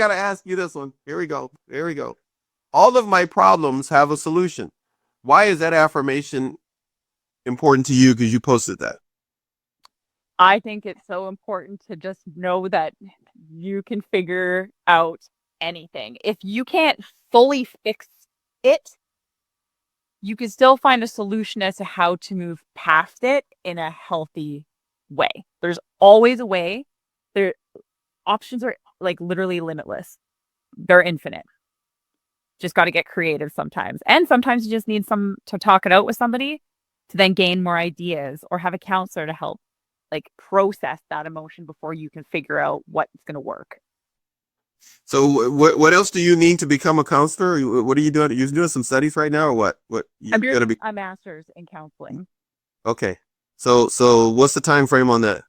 gotta ask you this one. Here we go. Here we go. All of my problems have a solution. Why is that affirmation important to you? Because you posted that. I think it's so important to just know that you can figure out anything. If you can't fully fix it, you can still find a solution as to how to move past it in a healthy way. There's always a way. There options are like literally limitless. They're infinite. Just got to get creative sometimes. And sometimes you just need some to talk it out with somebody to then gain more ideas or have a counselor to help like process that emotion before you can figure out what's going to work. So what else do you need to become a counselor? What are you doing? You're doing some studies right now or what? What you I'm doing gonna be? a master's in counseling. Okay. So what's the time frame on that?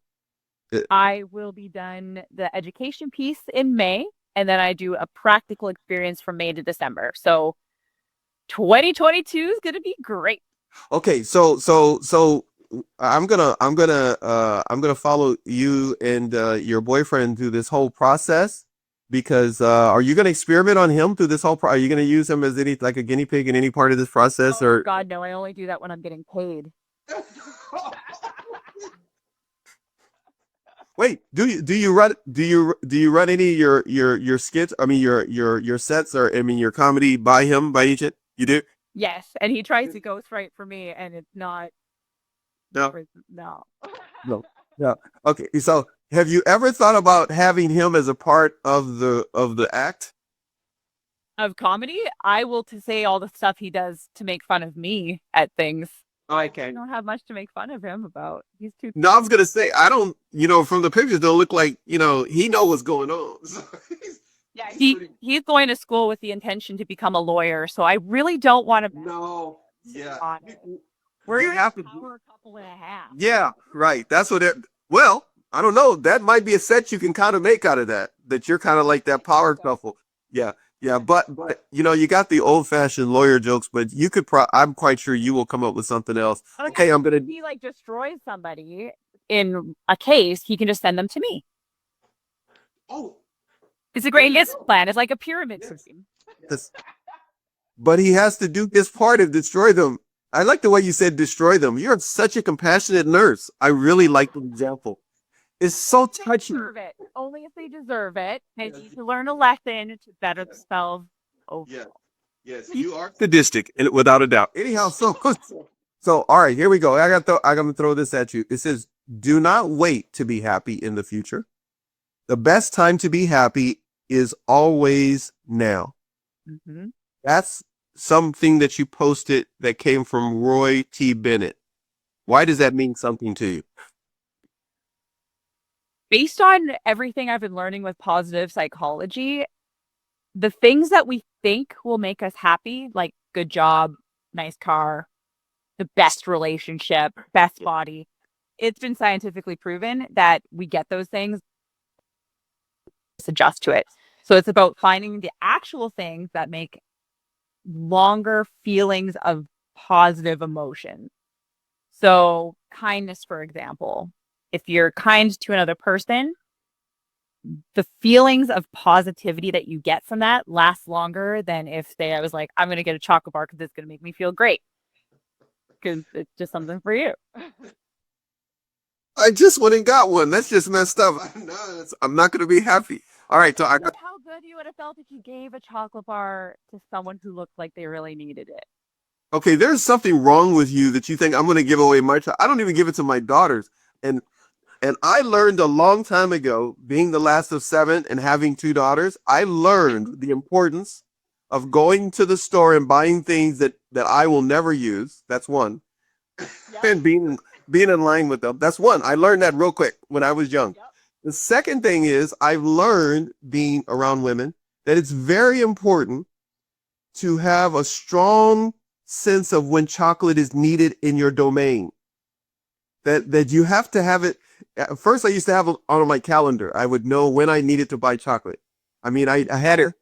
Uh, I will be done the education piece in May, and then I do a practical experience from May to December. So 2022 is going to be great. Okay. So I'm gonna follow you and your boyfriend through this whole process because are you gonna experiment on him through this are you gonna use him as any like a guinea pig in any part of this process Oh or God, no, I only do that when I'm getting paid. wait, do you run any of your skits? I mean your sets or I mean your comedy by him by each it? You do? Yes, and he tries to ghostwrite for me, and it's not. No. No. No. No. Okay. So have you ever thought about having him as a part of the act? Of comedy, I will to say all the stuff he does to make fun of me at things. I I can. don't have much to make fun of him about. He's too. No, I was gonna say I don't. From the pictures, don't look like he know what's going on. So Yeah, he's pretty. he's going to school with the intention to become a lawyer, so I really don't want to No. Yeah. on it. We're You like have to. a power couple and a half. Yeah. Right. That's what it. Well, I don't know. That might be a set you can kind of make out of that. That you're kind of like that power So, couple. Yeah. Yeah. But you got the old fashioned lawyer jokes, but you could. I'm quite sure you will come up with something else. like, Okay. I'm gonna. if he like destroys somebody in a case, he can just send them to me. Oh. It's a There great you list go. plan. It's like a pyramid Yes. scheme. Yes. But he has to do his part and destroy them. I like the way you said destroy them. You're such a compassionate nurse. I really like the example. It's so They touching. deserve it. Only if they deserve it. They Yes, need to learn a lesson to better themselves yes, overall. yes. You are sadistic, and without a doubt. Anyhow, so all right, here we go. I'm gonna throw this at you. It says, "Do not wait to be happy in the future. The best time to be happy is always now." Mm-hmm. That's something that you posted that came from Roy T. Bennett. Why does that mean something to you? Based on everything I've been learning with positive psychology, the things that we think will make us happy, like good job, nice car, the best relationship, best body, it's been scientifically proven that we get those things, adjust to it. So it's about finding the actual things that make longer feelings of positive emotion. So, kindness, for example, if you're kind to another person, the feelings of positivity that you get from that last longer than if, say, I was like, I'm going to get a chocolate bar because it's going to make me feel great because it's just something for you. I just went and got one. That's just messed up. No, I'm not going to be happy. All right, so I Think got. how good you would have felt if you gave a chocolate bar to someone who looked like they really needed it. Okay, there's something wrong with you that you think I'm going to give away my child. I don't even give it to my daughters. And I learned a long time ago, being the last of seven and having two daughters, I learned the importance of going to the store and buying things that I will never use. That's one. Yep. And being in line with them. That's one. I learned that real quick when I was young. Yep. The second thing is I've learned being around women that it's very important to have a strong sense of when chocolate is needed in your domain. That you have to have it. At first, I used to have it on my calendar. I would know when I needed to buy chocolate. I mean, I had it.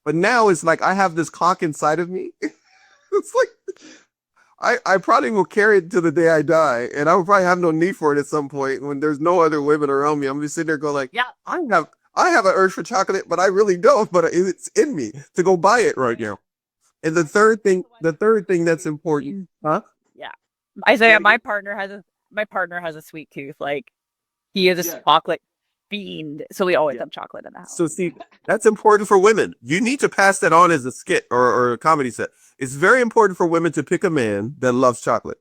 But now it's like I have this clock inside of me. It's like I probably will carry it to the day I die, and I will probably have no need for it at some point when there's no other women around me. I'm just sitting there going like, Yeah. I have I have an urge for chocolate, but I really don't. But it's in me to go buy it right now. And the third thing that's important, huh? Yeah. I Say say it again. my partner has a sweet tooth. Like he is a Yeah, chocolate fiend, so we always yeah. have chocolate in the house. So see, that's important for women. You need to pass that on as a skit or a comedy set. It's very important for women to pick a man that loves chocolate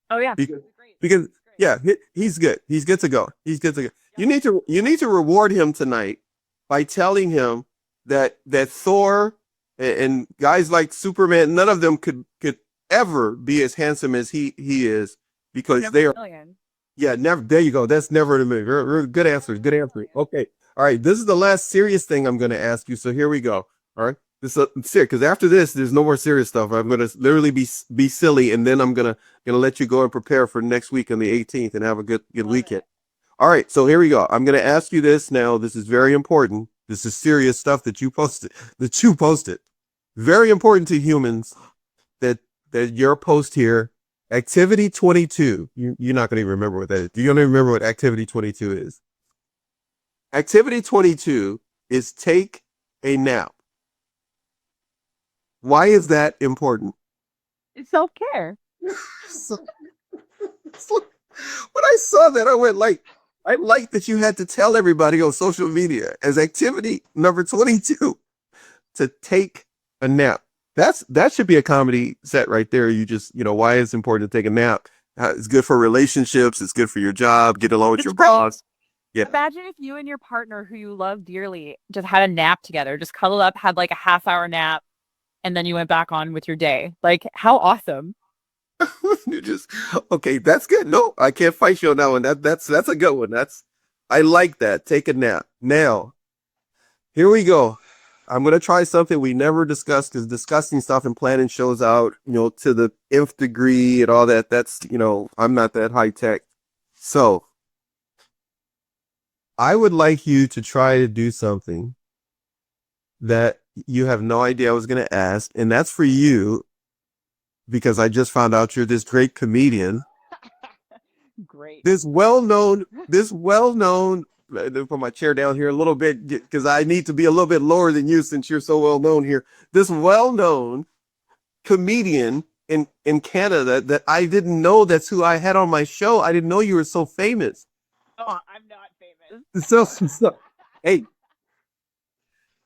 Oh yeah. because He's great. because He's great. yeah, he's good. He's good to go. He's good to go. Yep. You need to reward him tonight by telling him that Thor and guys like Superman, none of them could ever be as handsome as he is because Never in they a are. million. Yeah, never. There you go. That's never in a minute. Good answer. Never Good in a answer. million. Okay. All right. This is the last serious thing I'm going to ask you. So here we go. All right. This is serious because after this, there's no more serious stuff. I'm going to literally be silly, and then I'm gonna let you go and prepare for next week on the 18th and have a good Love weekend. it. All right. So here we go. I'm going to ask you this now. This is very important. This is serious stuff that you posted. That you posted. Very important to humans. That that your post here. Activity 22. You're not going to even remember what that is. You don't even remember what Activity 22 is. Activity 22 is take a nap. Why is that important? It's self care. So, so when I saw that, I went like, I like that you had to tell everybody on social media as activity number 22 to take a nap. That should be a comedy set right there. You just, why it's important to take a nap. It's good for relationships. It's good for your job. Get along with It's your great. boss. Yeah. Imagine if you and your partner who you love dearly just had a nap together, just cuddled up, had like a half-hour nap, and then you went back on with your day. Like, how awesome. You just okay. That's good. No, I can't fight you on that one. That's a good one. I like that. Take a nap. Now, here we go. I'm gonna try something we never discussed because discussing stuff and planning shows out, to the nth degree and all that. That's I'm not that high tech. So I would like you to try to do something that you have no idea I was gonna ask, and that's for you because I just found out you're this great comedian. Great. This well known, put my chair down here a little bit because I need to be a little bit lower than you since you're so well known here. This well known comedian in Canada that I didn't know that's who I had on my show. I didn't know you were so famous. Oh, I'm not famous. So hey,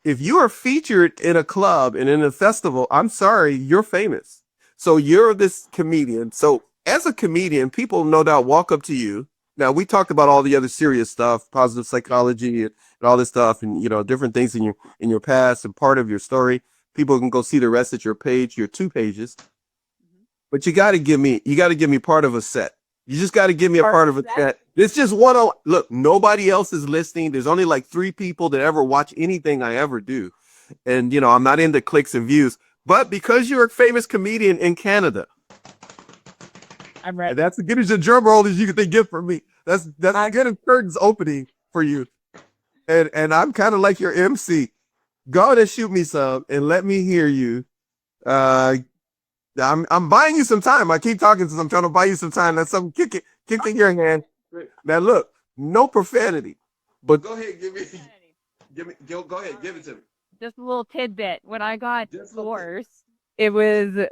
if you are featured in a club and in a festival, I'm sorry, you're famous. So you're this comedian. So as a comedian, people no doubt walk up to you. Now we talked about all the other serious stuff, positive psychology and all this stuff, and different things in your past and part of your story. People can go see the rest at your page, your 2 pages. But you got to give me part of a set. You just got to give me a Part part of of a that? set. It's just one on. Look, nobody else is listening. There's only like 3 people that ever watch anything I ever do, and I'm not into clicks and views. But because you're a famous comedian in Canada, I'm and ready. that's as good as a drum roll as you can get from me. That's as I'm good as curtains opening for you. And I'm kind of like your MC. Go ahead and shoot me some and let me hear you. Uh, I'm buying you some time. I keep talking since I'm trying to buy you some time. That's something kick in your hand. Now look, no profanity. But go ahead, go ahead, give it to me. just a little tidbit. When I got Just a little bit. divorced, it was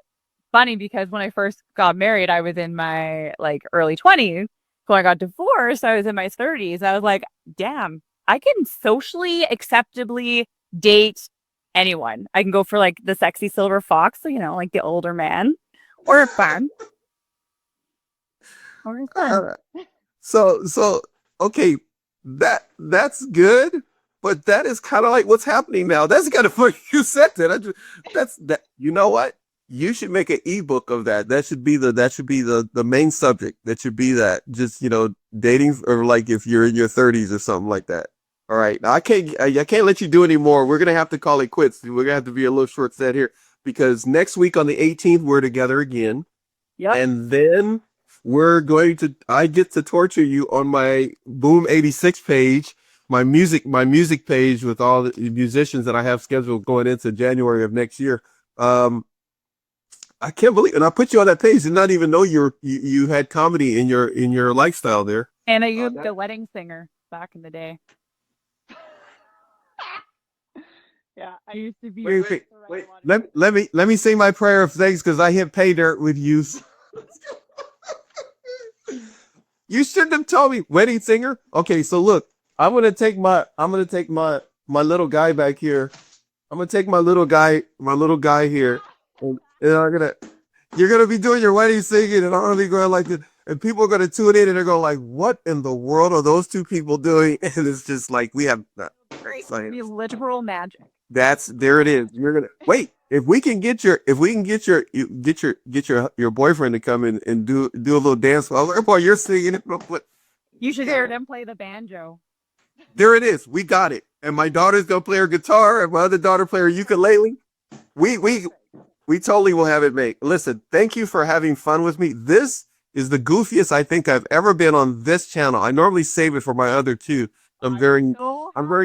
funny because when I first got married, I was in my like early 20s. When I got divorced, I was in my 30s. I was like, damn, I can socially acceptably date anyone. I can go for like the sexy silver fox, so, like the older man, or a fun, or a All fun. right. So okay, that's good, but that is kind of like what's happening now. That's kind of funny you said that. That's that. You know what? You should make an ebook of that. That should be the main subject. That should be that. Just dating or like if you're in your 30s or something like that. All right. Now I can't let you do any more. We're gonna have to call it quits. We're gonna have to be a little short set here because next week on the 18th we're together again. Yep. And then I get to torture you on my Boom 86 page, my music page with all the musicians that I have scheduled going into January of next year. Um, I can't believe, and I put you on that page and not even know you had comedy in your lifestyle there. And I used That a wedding singer back in the day. Yeah, I used to be. Wait. Let me say my prayer of thanks because I hit pay dirt with you. You shouldn't have told me wedding singer. Okay, so look, I'm gonna take my little guy back here. I'm gonna take my little guy here, and you're gonna be doing your wedding singing, and I'm gonna be going like this, and people are gonna tune in, and they're going like, "What in the world are those two people doing?" And it's just like we have. It's gonna be literal magic. That's there it is. You're gonna wait. If we can get your boyfriend to come in and do a little dance while you're singing it. You should hear them play the banjo. There it is. We got it. And my daughter's gonna play her guitar, and my other daughter play her ukulele. We totally will have it made. Listen, thank you for having fun with me. This is the goofiest I think I've ever been on this channel. I normally save it for my other two. I'm very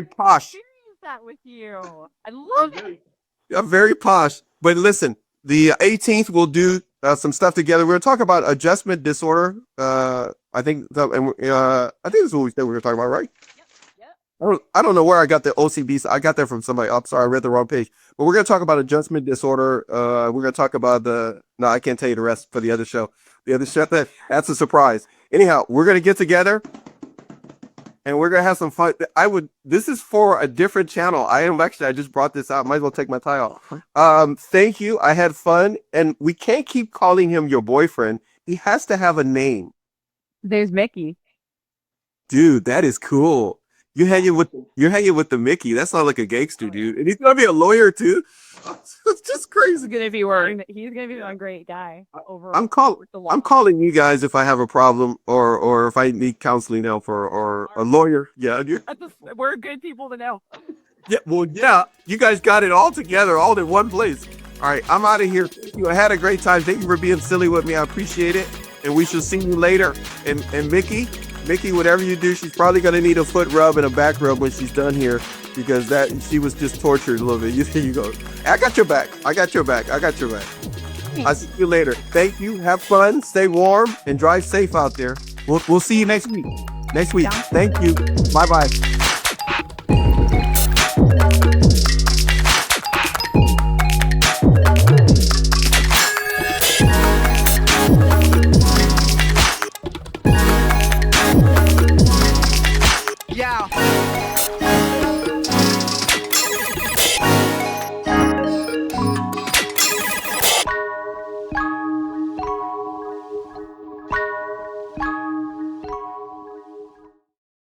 posh. That with you. I love it. I'm very posh. But listen, the 18th we'll do some stuff together. We're gonna talk about adjustment disorder. I think this is what we said we were talking about, right? Yep. I don't know where I got the OCD. I got that from somebody. I'm sorry, I read the wrong page. But we're gonna talk about adjustment disorder. We're gonna talk about no, I can't tell you the rest for the other show. The other show that's a surprise. Anyhow, we're gonna get together. And we're gonna have some fun. This is for a different channel. I just brought this out. Might as well take my tie off. Thank you. I had fun. And we can't keep calling him your boyfriend. He has to have a name. There's Mickey. Dude, that is cool. You're hanging with the Mickey. That sounds like a gangster, dude. And he's gonna be a lawyer too. It's just crazy. He's gonna be a great guy. I'm calling you guys if I have a problem or if I need counseling help or a lawyer. Yeah, we're good people to know. Yeah, well, yeah. You guys got it all together, all in one place. All right, I'm out of here. Thank you. I had a great time. Thank you for being silly with me. I appreciate it. And we shall see you later. And Mickey, whatever you do, she's probably gonna need a foot rub and a back rub when she's done here because she was just tortured a little bit. You go. I got your back. I'll see you later. Thank you. Have fun. Stay warm and drive safe out there. We'll see you next week. Thank you. Bye bye.